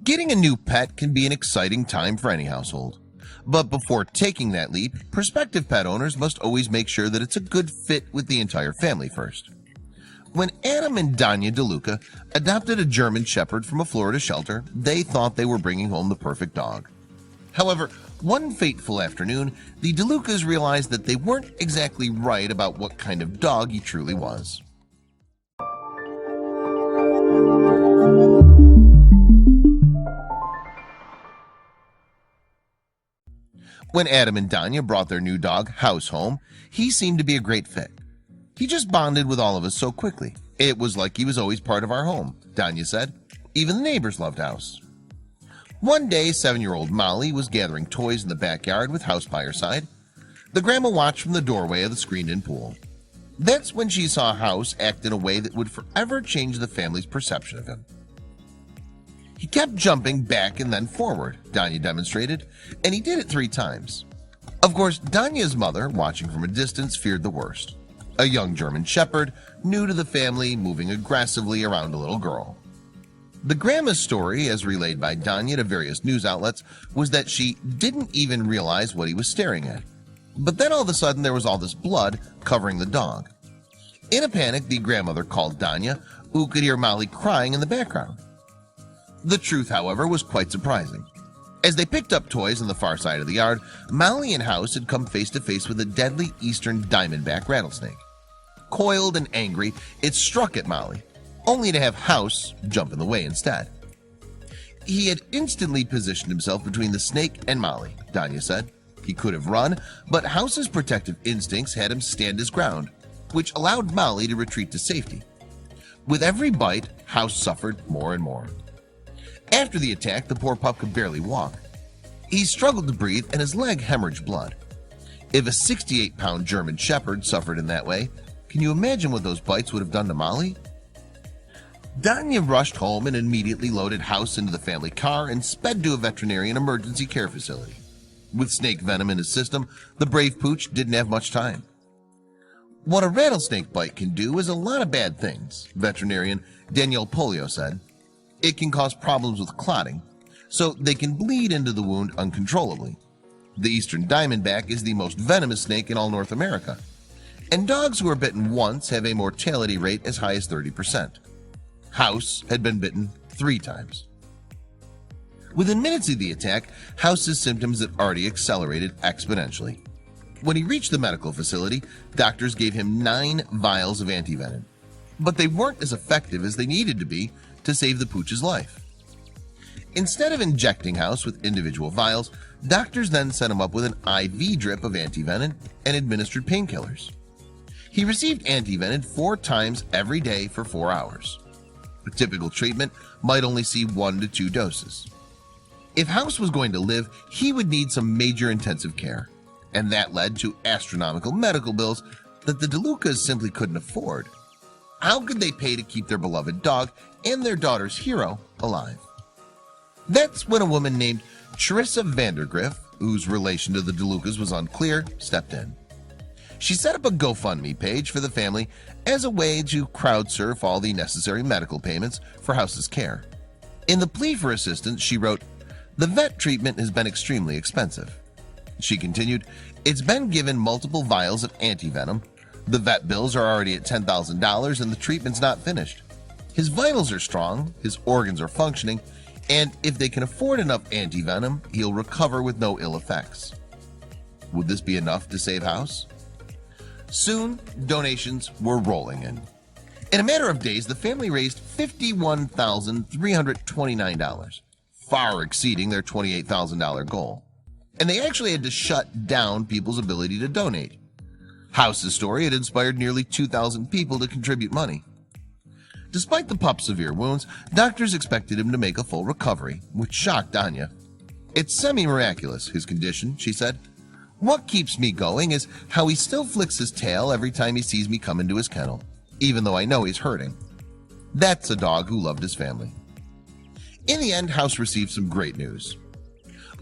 Getting a new pet can be an exciting time for any household. But before taking that leap, prospective pet owners must always make sure that it's a good fit with the entire family first. When Adam and Donya DeLuca adopted a German Shepherd from a Florida shelter, they thought they were bringing home the perfect dog. However, one fateful afternoon, the DeLucas realized that they weren't exactly right about what kind of dog he truly was. When Adam and Donya brought their new dog, House, home, he seemed to be a great fit. He just bonded with all of us so quickly. It was like he was always part of our home, Donya said. Even the neighbors loved House. One day, 7-year-old Molly was gathering toys in the backyard with House by her side. The grandma watched from the doorway of the screened-in pool. That's when she saw House act in a way that would forever change the family's perception of him. He kept jumping back and then forward, Donya demonstrated, and he did it 3 times. Of course, Donya's mother, watching from a distance, feared the worst. A young German Shepherd, new to the family, moving aggressively around a little girl. The grandma's story, as relayed by Donya to various news outlets, was that she didn't even realize what he was staring at. But then all of a sudden there was all this blood covering the dog. In a panic, the grandmother called Donya, who could hear Molly crying in the background. The truth, however, was quite surprising. As they picked up toys on the far side of the yard, Molly and House had come face to face with a deadly eastern diamondback rattlesnake. Coiled and angry, it struck at Molly, only to have House jump in the way instead. He had instantly positioned himself between the snake and Molly, Donya said. He could have run, but House's protective instincts had him stand his ground, which allowed Molly to retreat to safety. With every bite, House suffered more and more. After the attack, the poor pup could barely walk. He struggled to breathe and his leg hemorrhaged blood. If a 68-pound German Shepherd suffered in that way, can you imagine what those bites would have done to Molly? Donya rushed home and immediately loaded House into the family car and sped to a veterinarian emergency care facility. With snake venom in his system, the brave pooch didn't have much time. What a rattlesnake bite can do is a lot of bad things, veterinarian Danielle Polio said. It can cause problems with clotting, so they can bleed into the wound uncontrollably. The eastern diamondback is the most venomous snake in all North America, and dogs who are bitten once have a mortality rate as high as 30%. House had been bitten 3 times. Within minutes of the attack, House's symptoms had already accelerated exponentially. When he reached the medical facility, doctors gave him 9 vials of antivenom, but they weren't as effective as they needed to be to save the pooch's life. Instead of injecting House with individual vials, doctors then sent him up with an IV drip of antivenom and administered painkillers. He received antivenom 4 times every day for 4 hours. A typical treatment might only see 1 to 2 doses. If House was going to live, he would need some major intensive care, and that led to astronomical medical bills that the DeLucas simply couldn't afford. How could they pay to keep their beloved dog and their daughter's hero alive? That's when a woman named Charissa Vandergriff, whose relation to the DeLucas was unclear, stepped in. She set up a GoFundMe page for the family as a way to crowdsurf all the necessary medical payments for House's care. In the plea for assistance, she wrote, "The vet treatment has been extremely expensive." She continued, "It's been given multiple vials of antivenom. The vet bills are already at $10,000 and the treatment's not finished. His vitals are strong, his organs are functioning, and if they can afford enough antivenom, he'll recover with no ill effects." Would this be enough to save House? Soon, donations were rolling in. In a matter of days, the family raised $51,329, far exceeding their $28,000 goal. And they actually had to shut down people's ability to donate. House's story had inspired nearly 2,000 people to contribute money. Despite the pup's severe wounds, doctors expected him to make a full recovery, which shocked Donya. "It's semi-miraculous, his condition," she said. "What keeps me going is how he still flicks his tail every time he sees me come into his kennel, even though I know he's hurting." That's a dog who loved his family. In the end, House received some great news.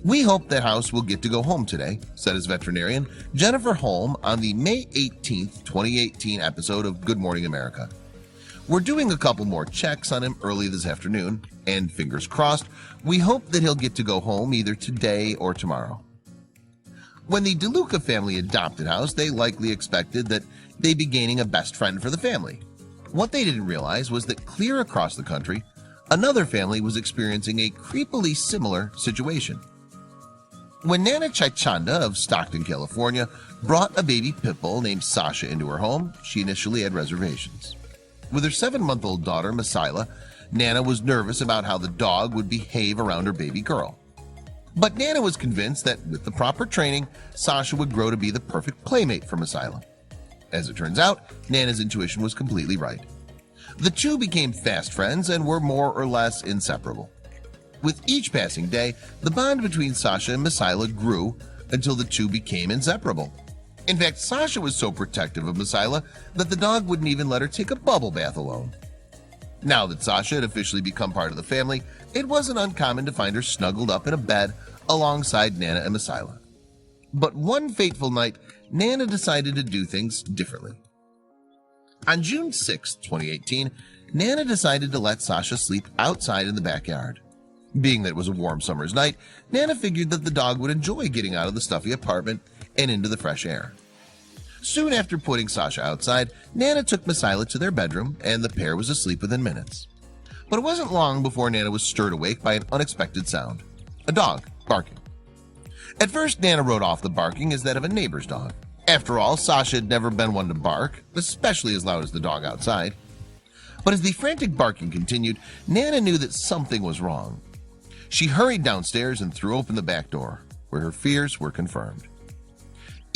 "We hope that House will get to go home today," said his veterinarian, Jennifer Holm, on the May 18, 2018 episode of Good Morning America. We're doing a couple more checks on him early this afternoon, and fingers crossed, we hope that he'll get to go home either today or tomorrow. When the DeLuca family adopted House, they likely expected that they'd be gaining a best friend for the family. What they didn't realize was that clear across the country, another family was experiencing a creepily similar situation. When Nana Chichanda of Stockton, California, brought a baby pit bull named Sasha into her home, she initially had reservations. With her 7-month-old daughter, Masaila, Nana was nervous about how the dog would behave around her baby girl. But Nana was convinced that with the proper training, Sasha would grow to be the perfect playmate for Masaila. As it turns out, Nana's intuition was completely right. The two became fast friends and were more or less inseparable. With each passing day, the bond between Sasha and Masaila grew until the two became inseparable. In fact, Sasha was so protective of Masaila that the dog wouldn't even let her take a bubble bath alone. Now that Sasha had officially become part of the family, it wasn't uncommon to find her snuggled up in a bed alongside Nana and Masaila. But one fateful night, Nana decided to do things differently. On June 6, 2018, Nana decided to let Sasha sleep outside in the backyard. Being that it was a warm summer's night, Nana figured that the dog would enjoy getting out of the stuffy apartment and into the fresh air. Soon after putting Sasha outside, Nana took Masaila to their bedroom, and the pair was asleep within minutes. But it wasn't long before Nana was stirred awake by an unexpected sound: a dog barking. At first, Nana wrote off the barking as that of a neighbor's dog. After all, Sasha had never been one to bark, especially as loud as the dog outside. But as the frantic barking continued, Nana knew that something was wrong. She hurried downstairs and threw open the back door, where her fears were confirmed.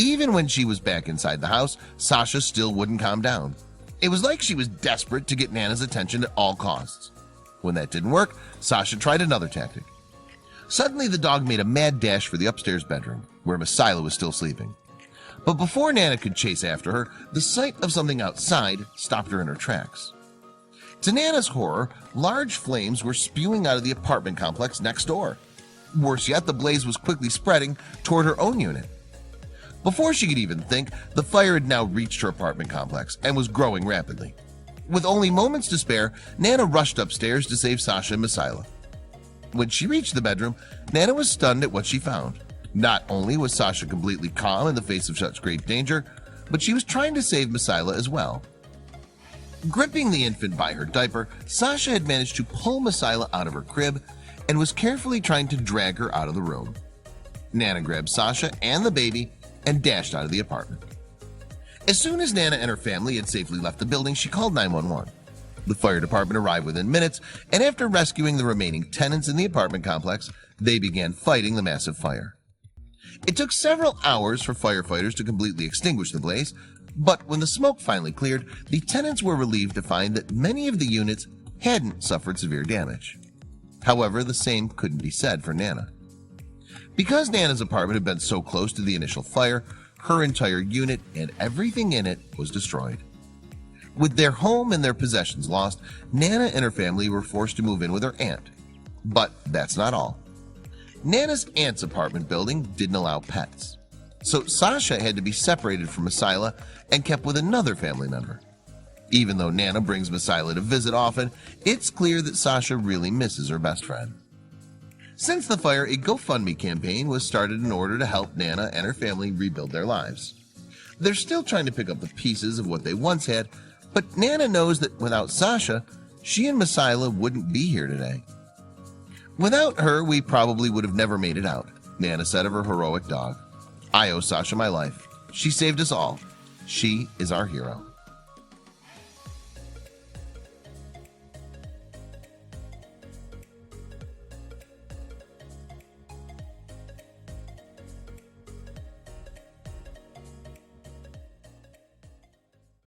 Even when she was back inside the house, Sasha still wouldn't calm down. It was like she was desperate to get Nana's attention at all costs. When that didn't work, Sasha tried another tactic. Suddenly, the dog made a mad dash for the upstairs bedroom, where Masaila was still sleeping. But before Nana could chase after her, the sight of something outside stopped her in her tracks. To Nana's horror, large flames were spewing out of the apartment complex next door. Worse yet, the blaze was quickly spreading toward her own unit. Before she could even think, the fire had now reached her apartment complex and was growing rapidly. With only moments to spare, Nana rushed upstairs to save Sasha and Masaila. When she reached the bedroom, Nana was stunned at what she found. Not only was Sasha completely calm in the face of such great danger, but she was trying to save Masaila as well. Gripping the infant by her diaper, Sasha had managed to pull Masaila out of her crib and was carefully trying to drag her out of the room. Nana grabbed Sasha and the baby and dashed out of the apartment. As soon as Nana and her family had safely left the building, she called 911. The fire department arrived within minutes, and after rescuing the remaining tenants in the apartment complex, they began fighting the massive fire. It took several hours for firefighters to completely extinguish the blaze, but when the smoke finally cleared, the tenants were relieved to find that many of the units hadn't suffered severe damage. However, the same couldn't be said for Nana. Because Nana's apartment had been so close to the initial fire, her entire unit and everything in it was destroyed. With their home and their possessions lost, Nana and her family were forced to move in with her aunt. But that's not all. Nana's aunt's apartment building didn't allow pets. So Sasha had to be separated from Masaila and kept with another family member. Even though Nana brings Masaila to visit often, it's clear that Sasha really misses her best friend. Since the fire, a GoFundMe campaign was started in order to help Nana and her family rebuild their lives. They're still trying to pick up the pieces of what they once had, but Nana knows that without Sasha, she and Masaila wouldn't be here today. Without her, we probably would have never made it out, Nana said of her heroic dog. I owe Sasha my life. She saved us all. She is our hero.